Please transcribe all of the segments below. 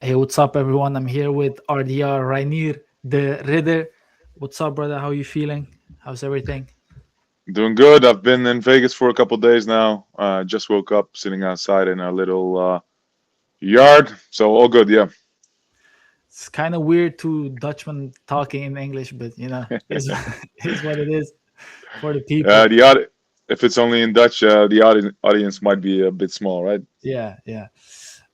Hey, what's up, everyone? I'm here with RDR Reinier de Ridder. What's up, brother? How you feeling? How's everything? Doing good. I've been in Vegas for a couple days now. Just woke up sitting outside in a little yard. So all good, yeah. It's kind of weird to Dutchman talking in English, but is is what it is for the people. The if it's only in Dutch, the audience might be a bit small, right? Yeah, yeah.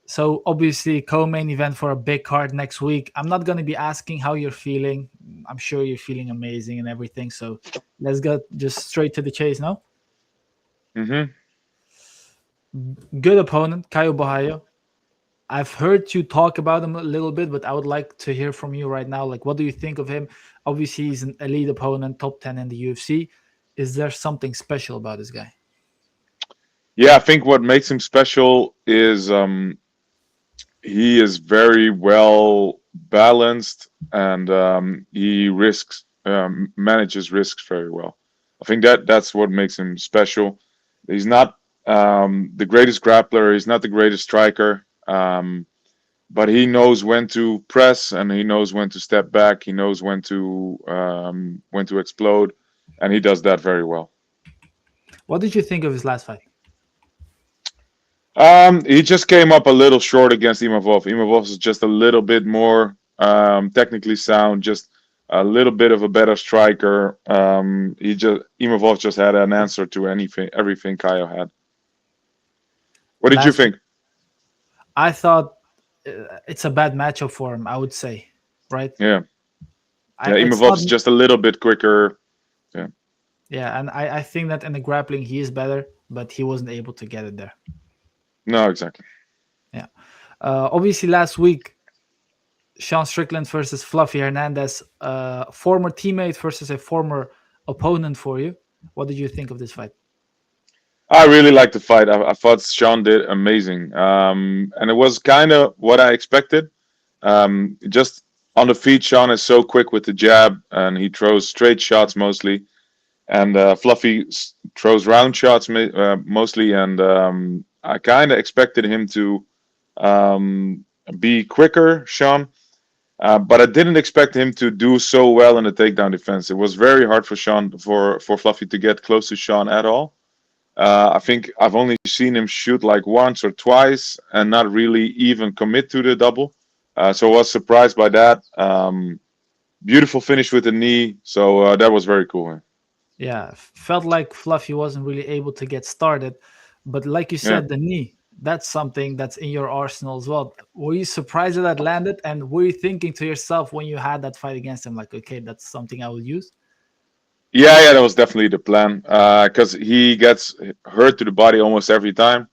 So obviously, co-main event for a big card next week. I'm not gonna be asking how you're feeling. I'm sure you're feeling amazing and everything. So let's go just straight to the chase now. Mm-hmm. Good opponent, Caio Borraio. I've heard you talk about him a little bit, but I would like to hear from you right now. Like, what do you think of him? Obviously, he's an elite opponent, top 10 in the UFC. Is there something special about this guy? Yeah, I think what makes him special is he is very well balanced and he manages risks very well. I think that's what makes him special. He's not the greatest grappler. He's not the greatest striker. But he knows when to press and he knows when to step back. He knows when to explode, and he does that very well. What did you think of his last fight? He just came up a little short against Imavov. Imavov is just a little bit more technically sound, just a little bit of a better striker. Imavov just had an answer to everything Kaio had. What did you Last, think? I thought it's a bad matchup for him, I would say, right? Yeah, yeah. It's Imavov not, is just a little bit quicker. Yeah, yeah, and I think that in the grappling he is better, but he wasn't able to get it there. no, exactly. Yeah. Obviously, last week, Sean Strickland versus Fluffy Hernandez, former teammate versus a former opponent for you. What did you think of this fight? I really liked the fight. I thought Sean did amazing, and it was kind of what I expected. Just on the feet, Sean is so quick with the jab, and he throws straight shots mostly. And Fluffy throws round shots mostly, and I kind of expected him to um, be quicker, Sean. But I didn't expect him to do so well in the takedown defense. It was very hard for Fluffy to get close to Sean at all. I think I've only seen him shoot like once or twice and not really even commit to the double. So I was surprised by that. Beautiful finish with the knee. So that was very cool. Yeah, felt like Fluffy wasn't really able to get started, but like you Yeah. said, the knee. That's something that's in your arsenal as well. Were you surprised that that landed, and were you thinking to yourself when you had that fight against him, like, okay, that's something I will use? Yeah, that was definitely the plan. Because he gets hurt to the body almost every time.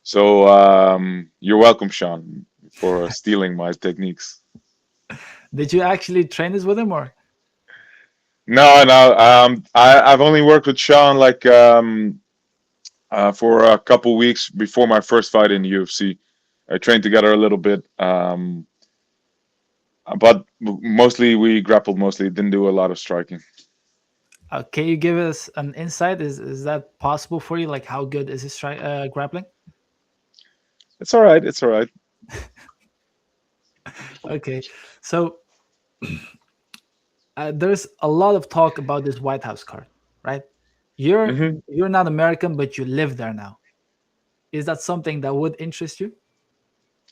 So you're welcome, Sean, for stealing my techniques. Did you actually train this with him, or? No, no. I've only worked with Sean like for a couple weeks before my first fight in the UFC. I trained together a little bit, but mostly we grappled. Mostly didn't do a lot of striking. Can you give us an insight? Is that possible for you? Like, how good is his grappling? It's all right. It's all right. Okay, so there's a lot of talk about this White House card, right? You're Hmm. you're not American, but you live there now. Is that something that would interest you?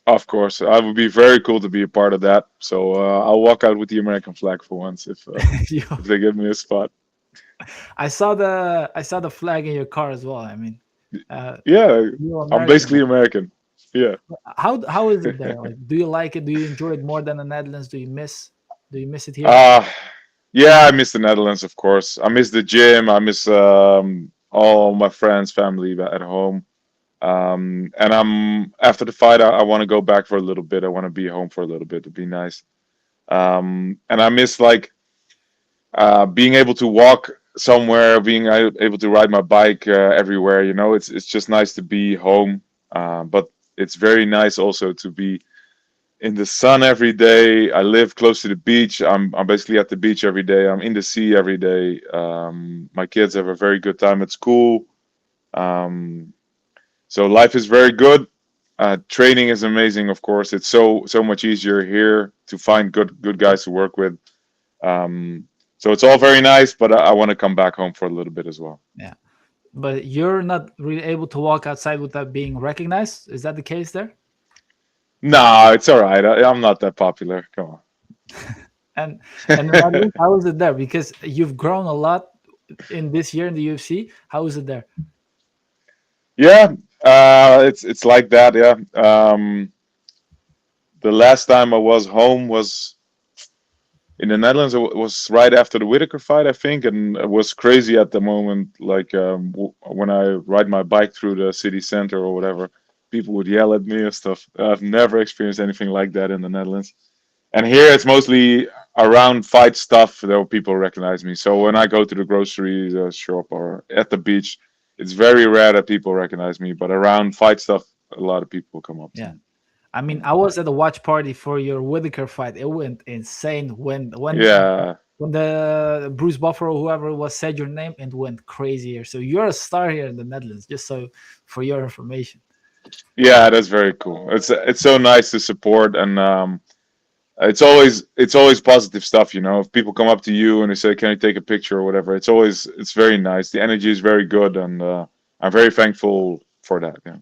Of course, I would be very cool to be a part of that. So I'll walk out with the American flag for once You- if they give me a spot. I saw the flag in your car as well. I mean, uh, Yeah, you're I'm American. basically American. Yeah. How is it there? Like, do you like it? Do you enjoy it more than the Netherlands? Do you miss it here? Uh yeah, I miss the Netherlands, of course. I miss the gym. I miss all my friends, family at home. And I'm after the fight, I want to go back for a little bit. I want to be home for a little bit. It'd be nice. And I miss like being able to walk somewhere, being able to ride my bike everywhere. You know, it's just nice to be home. But it's very nice also to be in the sun every day. I live close to the beach. I'm basically at the beach every day. I'm in the sea every day. My kids have a very good time at school. Um, so life is very good. Training is amazing, of course. It's so much easier here to find good guys to work with. Um, so it's all very nice, but I want to come back home for a little bit as well. Yeah, but you're not really able to walk outside without being recognized. Is that the case there? No, it's all right. I'm not that popular. Come And in on. Netherlands, how is it there? Because you've grown a lot in this year in the UFC. How is it there? Yeah, it's like that. Yeah. The last time I was home was in the Netherlands. It was right after the Whitaker fight, I think, and it was crazy at the moment. Like when I ride my bike through the city center or whatever, people would yell at me and stuff. I've never experienced anything like that in the Netherlands. And here it's mostly around fight stuff that people recognize me. So when I go to the grocery shop or at the beach, it's very rare that people recognize me. But around fight stuff, a lot of people come up to Yeah. me. I mean, Yeah. I was at a watch party for your Whitaker fight. It went insane Yeah. when the Bruce Buffer or whoever it was said your name. It went crazy here. So you're a star here in the Netherlands. Just so for your information. Yeah, that's very cool. It's so nice to support, and it's always positive stuff. If people come up to you and they say, "Can I take a picture?" or whatever, it's very nice. The energy is very good, and I'm very thankful for that. Yeah.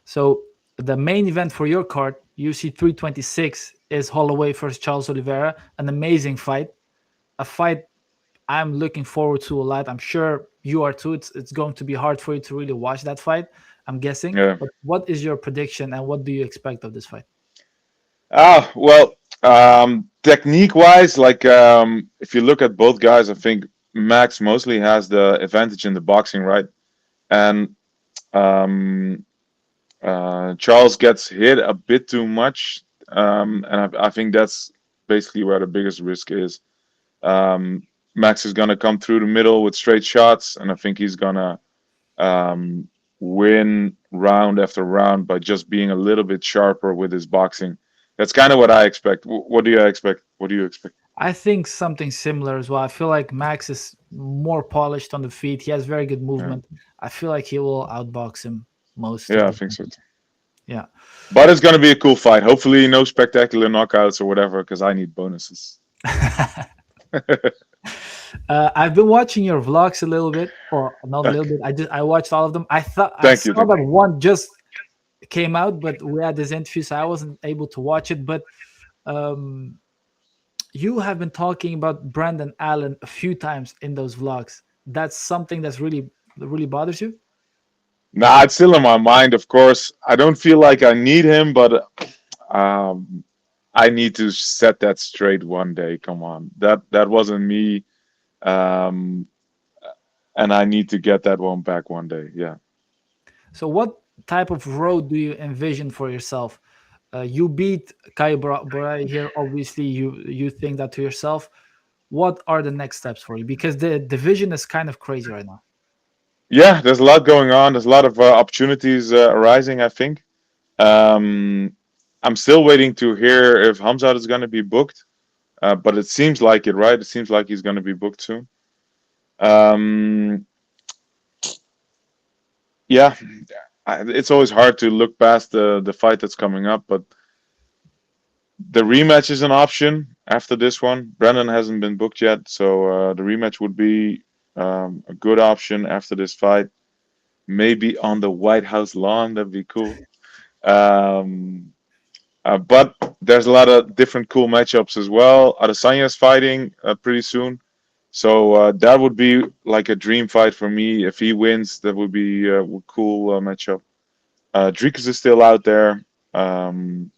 So the main event for your card, UFC 326, is Holloway versus Charles Oliveira. An amazing fight. A fight I'm looking forward to a lot. I'm sure you are too. It's going to be hard for you to really watch that fight, I'm guessing. Yeah. But what is your prediction and what do you expect of this fight? Well, technique wise, like if you look at both guys, I think Max mostly has the advantage in the boxing, right? And um, Charles gets hit a bit too much, and I think that's basically where the biggest risk is. Um, Max is gonna come through the middle with straight shots, and I think he's gonna um, win round after round by just being a little bit sharper with his boxing. That's kind of what I expect. What do you expect? What do you expect? I think something similar as well. I feel like Max is more polished on the feet. He has very good Yeah, movement. I feel like he will outbox him most of yeah, I the think so time. too. Yeah. But it's gonna be a cool fight. Hopefully, no spectacular knockouts or whatever, because I need bonuses. I've been watching your vlogs a little bit, or not a little Okay. bit. I watched all of them. I Thank you, saw thank that you. one just came out, but we had this interview, so I wasn't able to watch it. But um, you have been talking about Brandon Allen a few times in those vlogs. That's something that's really bothers you. Nah, it's still in my mind. Of course, I don't feel like I need him, but um, I need to set that straight one day. Come on, that wasn't me. Um, and I need to get that one back one day. Yeah, So, what type of road do you envision for yourself? You beat Kai Borai here. Obviously, you think that to yourself. What are the next steps for you? Because the division is kind of crazy right now. yeah. There's a lot going on. There's a lot of opportunities arising. I think. Um, I'm still waiting to hear if Hamzat is going to be booked, but it seems like it, right? It seems like he's going to be booked soon. Um, yeah, it's always hard to look past the fight that's coming up, but the rematch is an option after this one. Brennan hasn't been booked yet, so the rematch would be a good option after this fight. Maybe on the White House lawn, that'd be cool. Um, but there's a lot of different cool matchups as well. Adesanya's fighting pretty soon, so that would be like a dream fight for me. If he wins, that would be a cool matchup. Dricus is still out there. Um,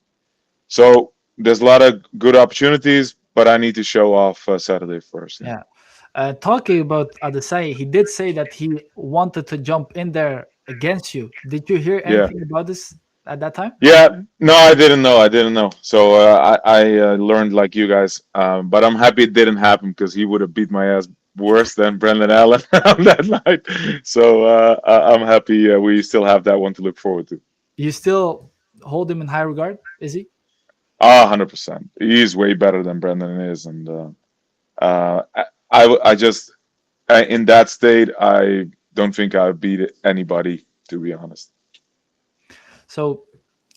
so there's a lot of good opportunities, but I need to show off Saturday first. Yeah. Yeah. Talking about Adesanya, he did say that he wanted to jump in there against you. Did you hear Yeah. anything about this at that time? Yeah. No, I didn't know. I didn't know. So I learned like you guys, but I'm happy it didn't happen because he would have beat my ass worse than Brendan Allen on that night. So I'm happy we still have that one to look forward to. You still hold him in high regard, is he? 100%. He's way better than Brendan is, and I just in that state, I don't think I beat anybody, to be honest. So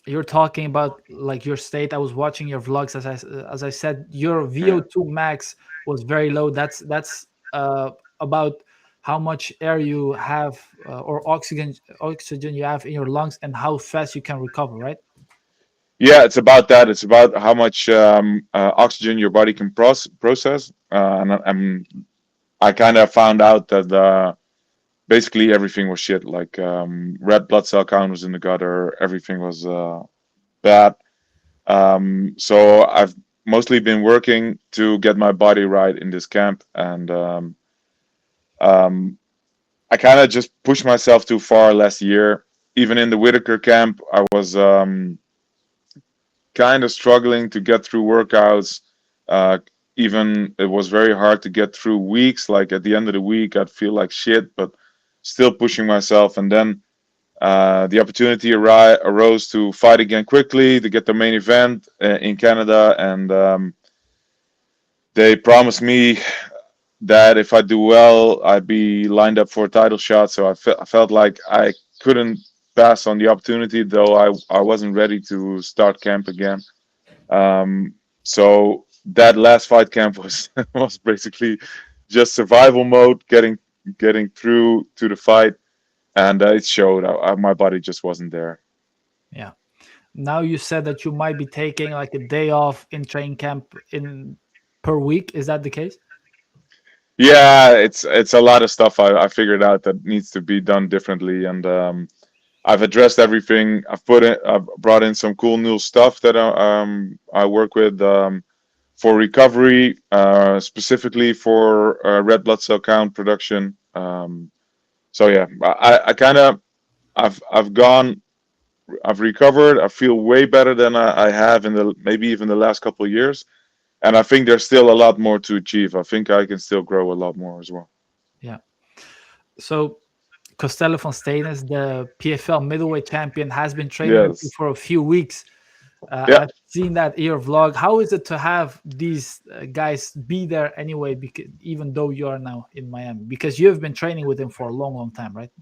you're talking about like your state. I was watching your vlogs, as I said, your Yeah. VO2 max was very low. That's about how much air you have, or oxygen you have in your lungs, and how fast you can recover, right? Yeah, it's about that. It's about how much oxygen your body can process. I kind of found out that basically everything was shit. Like red blood cell count was in the gutter. Everything was bad. So I've mostly been working to get my body right in this camp, and um, I kind of just pushed myself too far last year. Even in the Whitaker camp, I was kind of struggling to get through workouts. Uh, Even it was very hard to get through weeks. Like at the end of the week, I'd feel like shit, but still pushing myself. And then the opportunity arose to fight again quickly to get the main event in Canada, and they promised me that if I do well, I'd be lined up for a title shot. So I felt like I couldn't pass on the opportunity, though I wasn't ready to start camp again. So that last fight camp was was basically just survival mode, getting through to the fight, and it showed. My body just wasn't there. Yeah. Now you said that you might be taking like a day off in training camp in per week. Is that the case? Yeah, it's a lot of stuff I figured out that needs to be done differently, and I've addressed everything. I've brought in some cool new stuff that I work with for recovery, specifically for red blood cell count production. So yeah, I kind of I've gone, I've recovered. I feel way better than I have in the maybe even the last couple of years, and I think there's still a lot more to achieve. I think I can still grow a lot more as well. Yeah. So Costello von Steines, the PFL middleweight champion, has been training with you Yes. for a few weeks. Yeah. I've seen that in your vlog. How is it to have these guys be there anyway? Because even though you are now in Miami, because you have been training with them for a long, long time, right?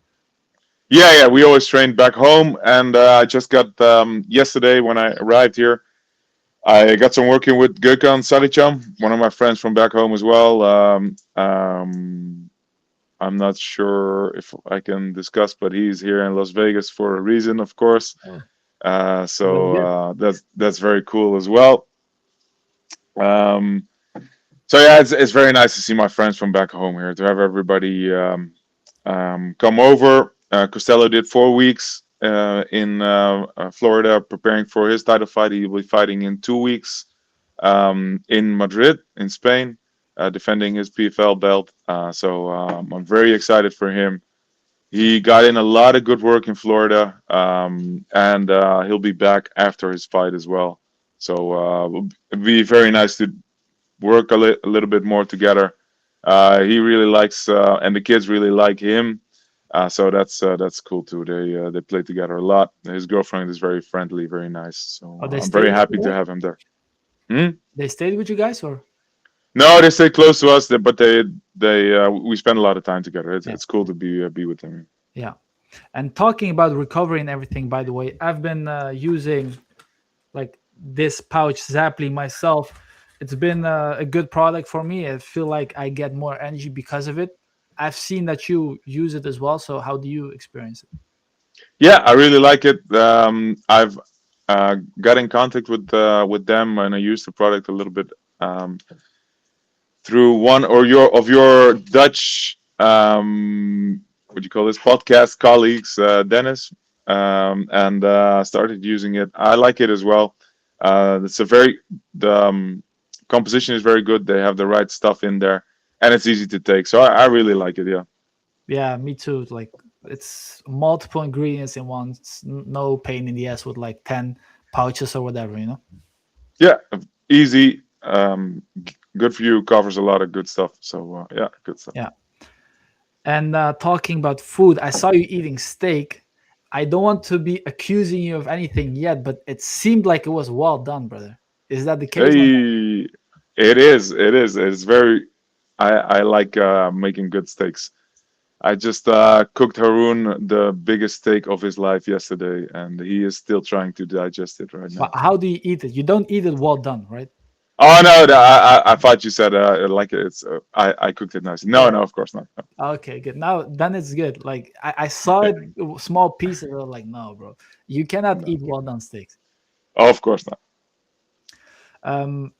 Yeah, yeah. We always trained back home, and I just got yesterday when I arrived here. I got some working with Gökhan Sarıçam, one of my friends from back home as well. I'm not sure if I can discuss, but he's here in Las Vegas for a reason, of course. Oh, that's So good. that's very cool as well. Um, so yeah, it's very nice to see my friends from back home here. To have everybody come over. Costello did 4 weeks in Florida preparing for his title fight. He will be fighting in 2 weeks in Madrid, in Spain, defending his PFL belt. So I'm very excited for him. He got in a lot of good work in Florida, and he'll be back after his fight as well. So it'll be very nice to work a little bit more together. He really likes, and the kids really like him. So that's cool too. They play together a lot. His girlfriend is very friendly, very nice. So Oh, they I'm very stayed with happy you to guys? have him there. Hmm? They stayed with you guys, or No, they stay close to us, but they we spend a lot of time together. It's yeah, it's cool to be with them. yeah. And talking about recovery and everything, by the way, I've been using like this pouch Zaply myself. It's been a good product for me. I feel like I get more energy because of it. I've seen that you use it as well. So how do you experience it? Yeah, I really like it. I've got in contact with them, and I used the product a little bit through one or your Dutch what do you call this podcast colleagues, Dennis, and started using it. I like it as well. It's a very the composition is very good. They have the right stuff in there, and it's easy to take. So I really like it. Yeah, Yeah, me too. Like it's multiple ingredients in one. It's no pain in the ass with like 10 pouches or whatever, you know? yeah, easy. Good for you. Covers a lot of good stuff. So yeah, good stuff. Yeah. And talking about food, I saw you eating steak. I don't want to be accusing you of anything yet, but it seemed like it was well done, brother. Is that the case or no? Hey, it is. It is. It's very. I like making good steaks. I just cooked Haroon the biggest steak of his life yesterday, and he is still trying to digest it right But now. how do you eat it? You don't eat it well done, right? Oh no, I thought you said like it's I cooked it nice. No, Yeah. no, of course not. No, Okay, good. Now then it's good. Like I saw it small pieces. I was like, no, bro, you cannot no. eat well done steaks. Of course not. Um,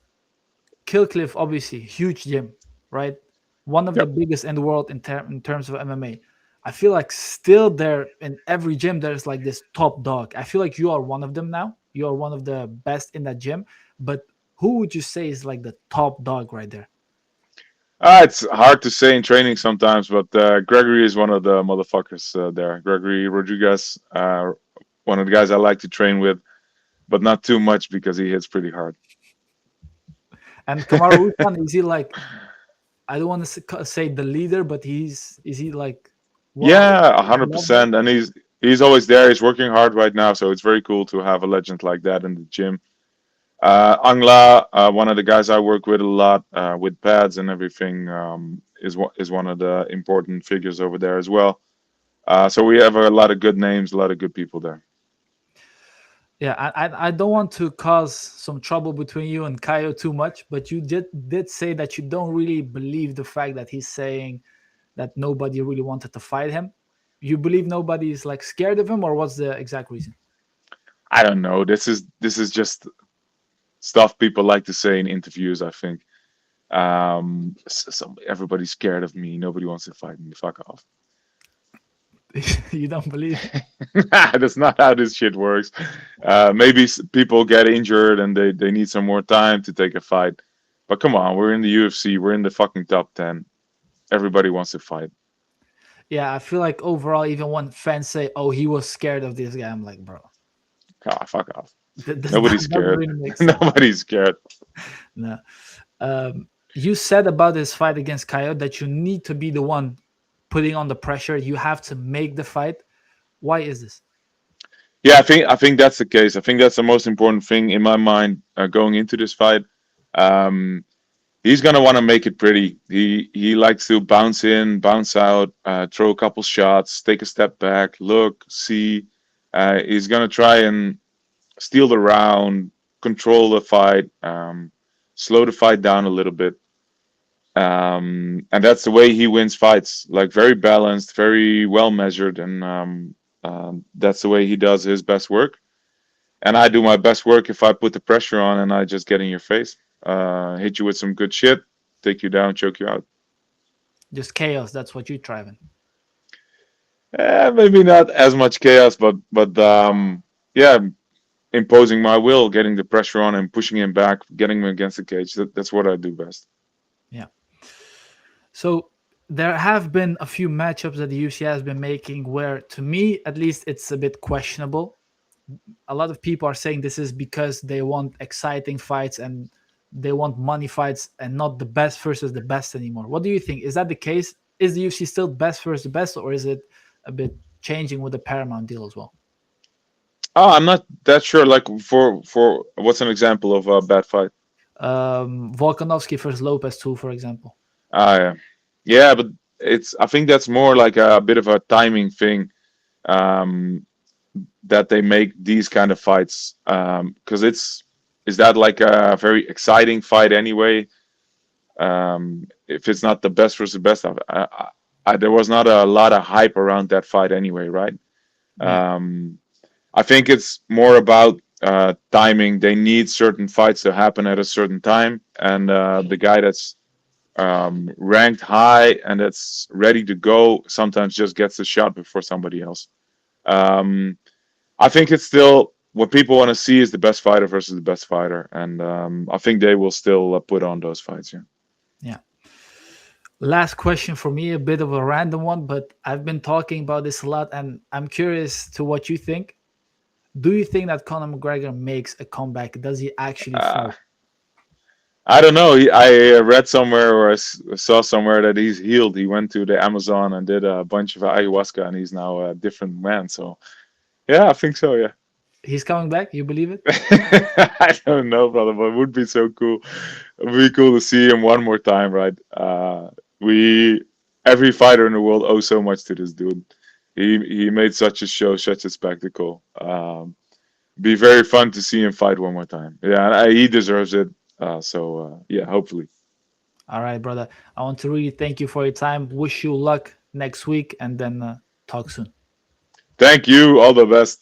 Killcliff, obviously, huge gym, right? One of the Yep. biggest in the world in terms of MMA. I feel like still there in every gym there's like this top dog. I feel like you are one of them now. You are one of the best in that gym. But who would you say is like the top dog right there? It's hard to say in training sometimes, but Gregory is one of the motherfuckers there. Gregory Rodriguez, one of the guys I like to train with, but not too much because he hits pretty hard. And Kamaru Usman, is he like, I don't want to say the leader, but is he like one of Yeah, the loved? 100%, and he's always there. He's working hard right now, so it's very cool to have a legend like that in the gym. Angla, one of the guys I work with a lot with pads and everything, is one of the important figures over there as well. So we have a lot of good names, a lot of good people there. Yeah, I don't want to cause some trouble between you and Kaio too much, but you did say that you don't really believe the fact that he's saying that nobody really wanted to fight him. You believe nobody is like scared of him, or what's the exact reason? I don't know. This is just stuff people like to say in interviews. I think everybody's scared of me. Nobody wants to fight me. Fuck off. You don't believe? That's not how this shit works. Maybe people get injured and they need some more time to take a fight. But come on, we're in the UFC. We're in the fucking top 10. Everybody wants to fight. Yeah, I feel like overall, even when fans say, "Oh, he was scared of this guy," I'm like, bro, Ah, fuck off. that Nobody's doesn't scared. really make sense. Nobody's scared. No. You said about this fight against Coyote that you need to be the one putting on the pressure. You have to make the fight. Why is this? Yeah, I think that's the case. I think that's the most important thing in my mind going into this fight. Um, he's gonna want to make it pretty. He likes to bounce in, bounce out, throw a couple shots, take a step back, look, see. He's gonna try and steal the round, control the fight, slow the fight down a little bit. And that's the way he wins fights. Like very balanced, very well measured, and that's the way he does his best work. And I do my best work if I put the pressure on and I just get in your face, hit you with some good shit, take you down, choke you out. Just chaos. That's what you're driving. Maybe not as much chaos, but yeah, imposing my will, getting the pressure on him, pushing him back, getting him against the cage. That's what I do best. Yeah. So there have been a few matchups that the UFC has been making where, to me at least, it's a bit questionable. A lot of people are saying this is because they want exciting fights and they want money fights and not the best versus the best anymore. What do you think? Is that the case? Is the UFC still best versus the best, or is it a bit changing with the Paramount deal as well? Oh, I'm not that sure. Like for what's an example of a bad fight? Volkanovski versus Lopez too, for example. Yeah, yeah, but it's I think that's more like a bit of a timing thing. Um, that they make these kind of fights because it's is that like a very exciting fight anyway. If it's not the best versus the best, there was not a lot of hype around that fight anyway, right? Yeah. Um, I think it's more about timing. They need certain fights to happen at a certain time, and the guy that's ranked high and that's ready to go sometimes just gets the shot before somebody else. Um, I think it's still what people want to see is the best fighter versus the best fighter, and I think they will still put on those fights. Yeah. Yeah. Last question for me, a bit of a random one, but I've been talking about this a lot and I'm curious to what you think. Do you think that Conor McGregor makes a comeback? Does he actually Uh, fight? I don't know. I read somewhere or saw somewhere that he's healed. He went to the Amazon and did a bunch of ayahuasca, and he's now a different man. So yeah, I think so. Yeah. He's coming back? You believe it? I don't know, brother, but it would be so cool. It would be cool to see him one more time, right? We every fighter in the world owes so much to this dude. He made such a show, such a spectacle. Be very fun to see him fight one more time. Yeah, he deserves it. Yeah, hopefully. All right, brother. I want to really thank you for your time. Wish you luck next week, and then talk soon. Thank you. All the best.